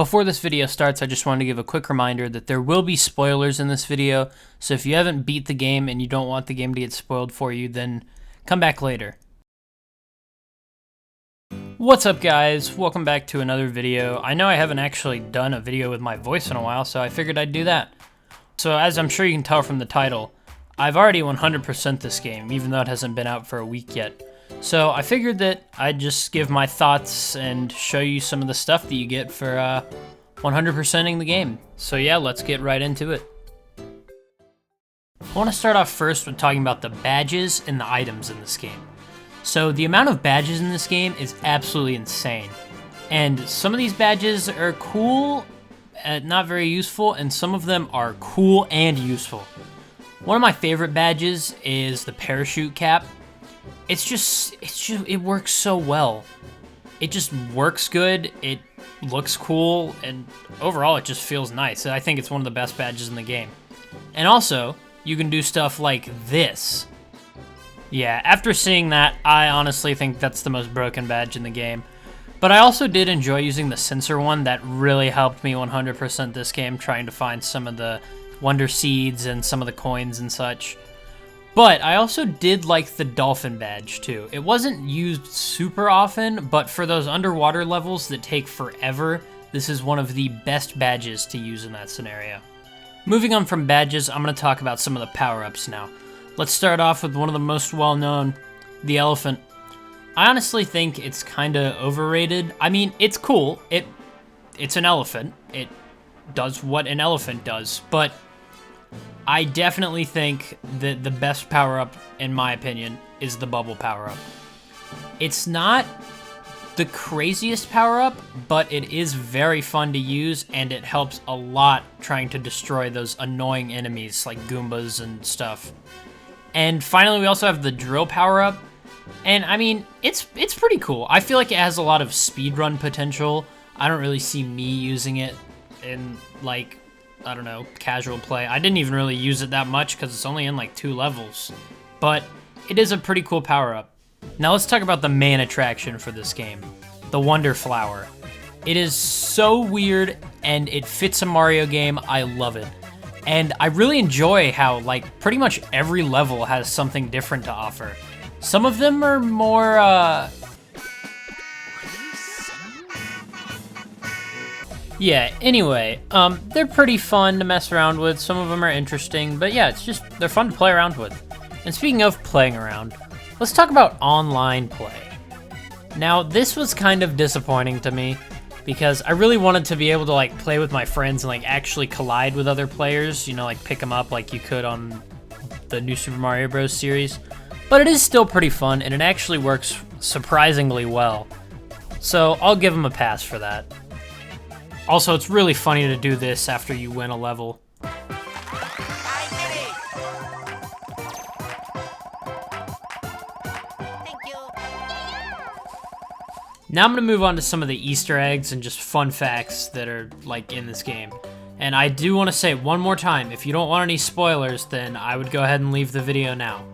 Before this video starts, I just wanted to give a quick reminder that there will be spoilers in this video, so if you haven't beat the game and you don't want the game to get spoiled for you, then come back later. What's up guys, welcome back to another video. I know I haven't actually done a video with my voice in a while, so I figured I'd do that. So as I'm sure you can tell from the title, I've already 100% this game, even though it hasn't been out for a week yet. So I figured that I'd just give my thoughts and show you some of the stuff that you get for 100%ing the game. So yeah, let's get right into it. I want to start off first with talking about the badges and the items in this game. So the amount of badges in this game is absolutely insane. And some of these badges are cool, not very useful, and some of them are cool and useful. One of my favorite badges is the parachute cap. It works so well. It just works good, it looks cool, and overall it just feels nice. I think it's one of the best badges in the game. And also, you can do stuff like this. Yeah, after seeing that, I honestly think that's the most broken badge in the game. But I also did enjoy using the sensor one. That really helped me 100% this game, trying to find some of the wonder seeds and some of the coins and such. But I also did like the dolphin badge too. It wasn't used super often, but for those underwater levels that take forever, this is one of the best badges to use in that scenario. Moving on from badges, I'm going to talk about some of the power-ups now. Let's start off with one of the most well-known, the elephant. I honestly think it's kind of overrated. I mean, it's cool. It's an elephant. It does what an elephant does, but I definitely think that the best power-up, in my opinion, is the bubble power-up. It's not the craziest power-up, but it is very fun to use, and it helps a lot trying to destroy those annoying enemies like Goombas and stuff. And finally, we also have the drill power-up, and I mean, it's pretty cool. I feel like it has a lot of speedrun potential. I don't really see me using it in, like, I don't know, casual play. I didn't even really use it that much because it's only in like 2 levels, but it is a pretty cool power-up. Now let's talk about the main attraction for this game, the Wonder Flower. It is so weird and it fits a Mario game. I love it. And I really enjoy how like pretty much every level has something different to offer. Some of them are more, yeah, anyway, they're pretty fun to mess around with. Some of them are interesting, but yeah, they're fun to play around with. And speaking of playing around, let's talk about online play. Now, this was kind of disappointing to me because I really wanted to be able to like play with my friends and like actually collide with other players, you know, like pick them up like you could on the new Super Mario Bros. Series. But it is still pretty fun and it actually works surprisingly well. So I'll give them a pass for that. Also, it's really funny to do this after you win a level. I did it! Thank you. Now I'm going to move on to some of the Easter eggs and just fun facts that are like in this game. And I do want to say one more time, if you don't want any spoilers, then I would go ahead and leave the video now.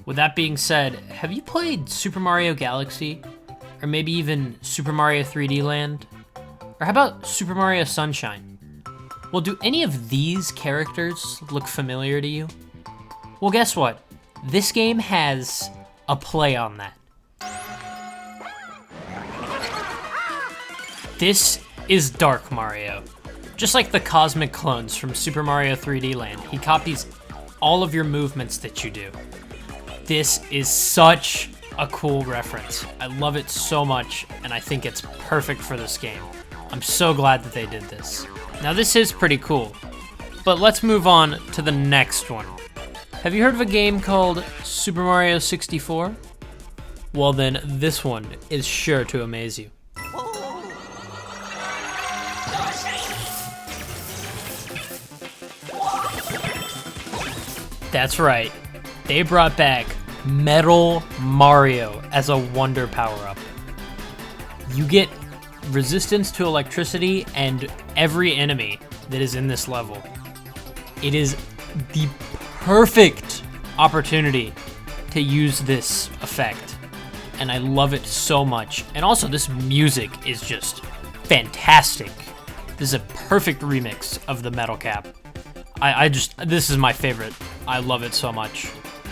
With that being said, have you played Super Mario Galaxy? Or maybe even Super Mario 3D Land? Or how about Super Mario Sunshine? Well, do any of these characters look familiar to you? Well, guess what? This game has a play on that. This is Dark Mario. Just like the cosmic clones from Super Mario 3D Land, he copies all of your movements that you do. This is such a cool reference. I love it so much, and I think it's perfect for this game. I'm so glad that they did this. Now this is pretty cool, but let's move on to the next one. Have you heard of a game called Super Mario 64? Well then, this one is sure to amaze you. That's right, they brought back Metal Mario as a wonder power-up. You get resistance to electricity and every enemy that is in this level. It is the perfect opportunity to use this effect, and I love it so much. And also, this music is just fantastic. This is a perfect remix of the metal cap. This is my favorite. I love it so much.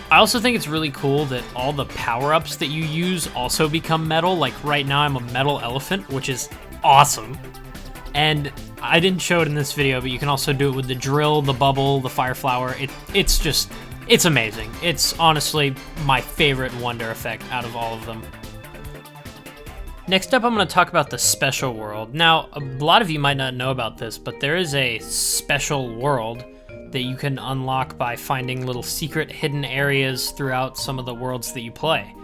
I also think it's really cool that all the power-ups that you use also become metal. Like right now I'm a metal elephant, which is awesome. And I didn't show it in this video, but you can also do it with the drill, the bubble, the fire flower. It's amazing. It's honestly my favorite wonder effect out of all of them. Next up, I'm going to talk about the special world. Now, a lot of you might not know about this, but there is a special world that you can unlock by finding little secret hidden areas throughout some of the worlds that you play.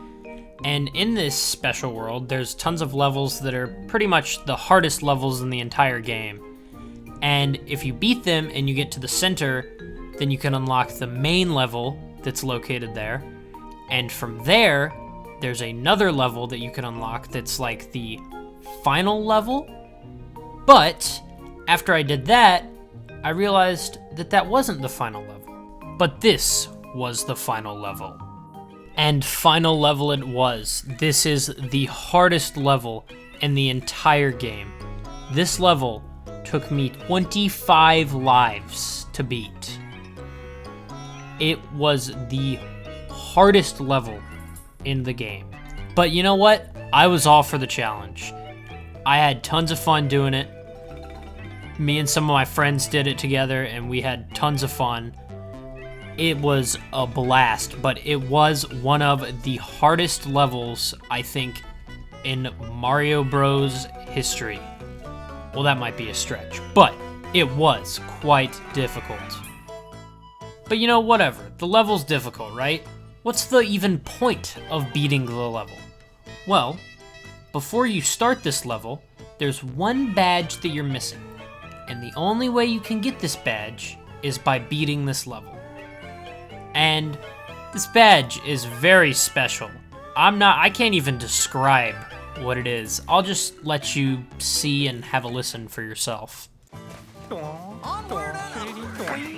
And in this special world, there's tons of levels that are pretty much the hardest levels in the entire game. And if you beat them and you get to the center, then you can unlock the main level that's located there. And from there, there's another level that you can unlock that's like the final level. But after I did that, I realized that that wasn't the final level. But this was the final level. And final level it was. This is the hardest level in the entire game. This level took me 25 lives to beat. It was the hardest level in the game. But you know what? I was all for the challenge. I had tons of fun doing it. Me and some of my friends did it together and we had tons of fun. It was a blast, but it was one of the hardest levels, I think, in Mario Bros. History. Well, that might be a stretch, but it was quite difficult. But you know, whatever. The level's difficult, right? What's the even point of beating the level? Well, before you start this level, there's one badge that you're missing. And the only way you can get this badge is by beating this level. And this badge is very special. I can't even describe what it is. I'll just let you see and have a listen for yourself. Onward and upward.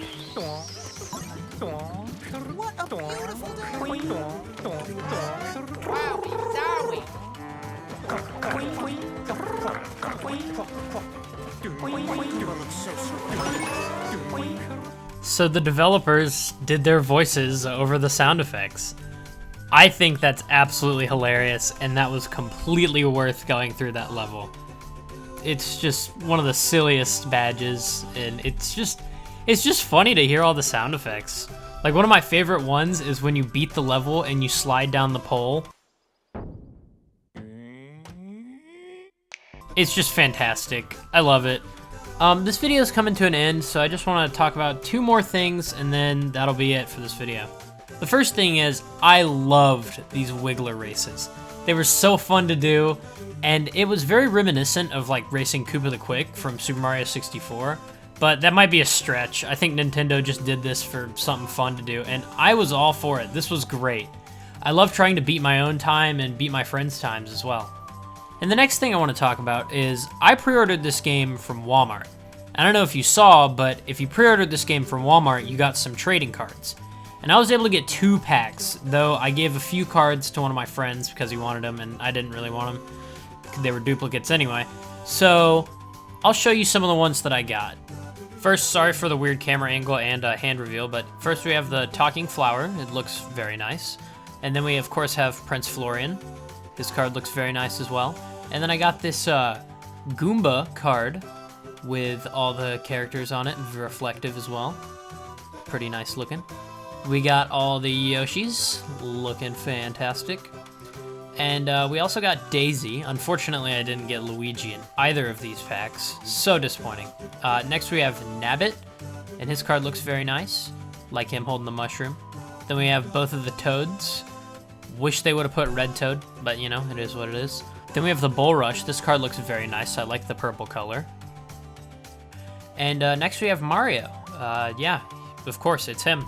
What a beautiful day. Wowie zowie. So the developers did their voices over the sound effects. I think that's absolutely hilarious, and that was completely worth going through that level. It's just one of the silliest badges, and it's just funny to hear all the sound effects. Like, one of my favorite ones is when you beat the level and you slide down the pole. It's just fantastic. I love it. This video is coming to an end, so I just want to talk about two more things, and then that'll be it for this video. The first thing is, I loved these Wiggler races. They were so fun to do, and it was very reminiscent of like racing Koopa the Quick from Super Mario 64, but that might be a stretch. I think Nintendo just did this for something fun to do, and I was all for it. This was great. I love trying to beat my own time and beat my friends' times as well. And the next thing I want to talk about is I pre-ordered this game from Walmart. I don't know if you saw, but if you pre-ordered this game from Walmart, you got some trading cards. And I was able to get 2 packs, though I gave a few cards to one of my friends because he wanted them and I didn't really want them. They were duplicates anyway. So I'll show you some of the ones that I got. First, sorry for the weird camera angle and hand reveal, but first we have the Talking Flower. It looks very nice. And then we, of course, have Prince Florian. This card looks very nice as well. And then I got this Goomba card with all the characters on it, reflective as well. Pretty nice looking. We got all the Yoshis, looking fantastic. And we also got Daisy. Unfortunately, I didn't get Luigi in either of these packs. So disappointing. Next we have Nabbit, and his card looks very nice. Like him holding the mushroom. Then we have both of the Toads. Wish they would have put Red Toad, but you know, it is what it is. Then we have the Bulrush. This card looks very nice. I like the purple color. And next we have Mario. Yeah, of course, it's him.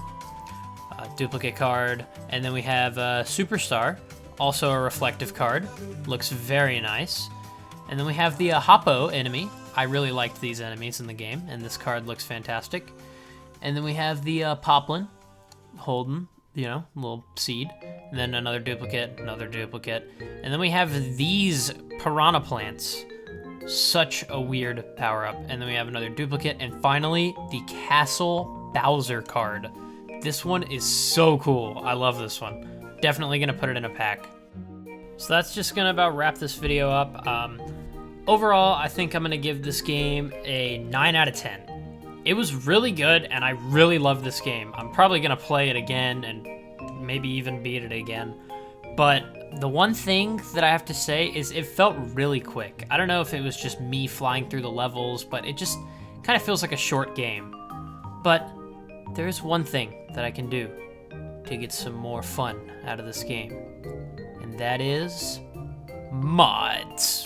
Duplicate card. And then we have Superstar, also a reflective card. Looks very nice. And then we have the Hoppo enemy. I really liked these enemies in the game, and this card looks fantastic. And then we have the Poplin, holding, you know, a little seed. And then another duplicate. And then we have these Piranha Plants. Such a weird power-up. And then we have another duplicate. And finally, the Castle Bowser card. This one is so cool. I love this one. Definitely gonna put it in a pack. So that's just gonna about wrap this video up. Overall, I think I'm gonna give this game a 9 out of 10. It was really good, and I really love this game. I'm probably gonna play it again and maybe even beat it again. But the one thing that I have to say is it felt really quick. I don't know if it was just me flying through the levels, but it just kind of feels like a short game. But there is one thing that I can do to get some more fun out of this game, and that is mods.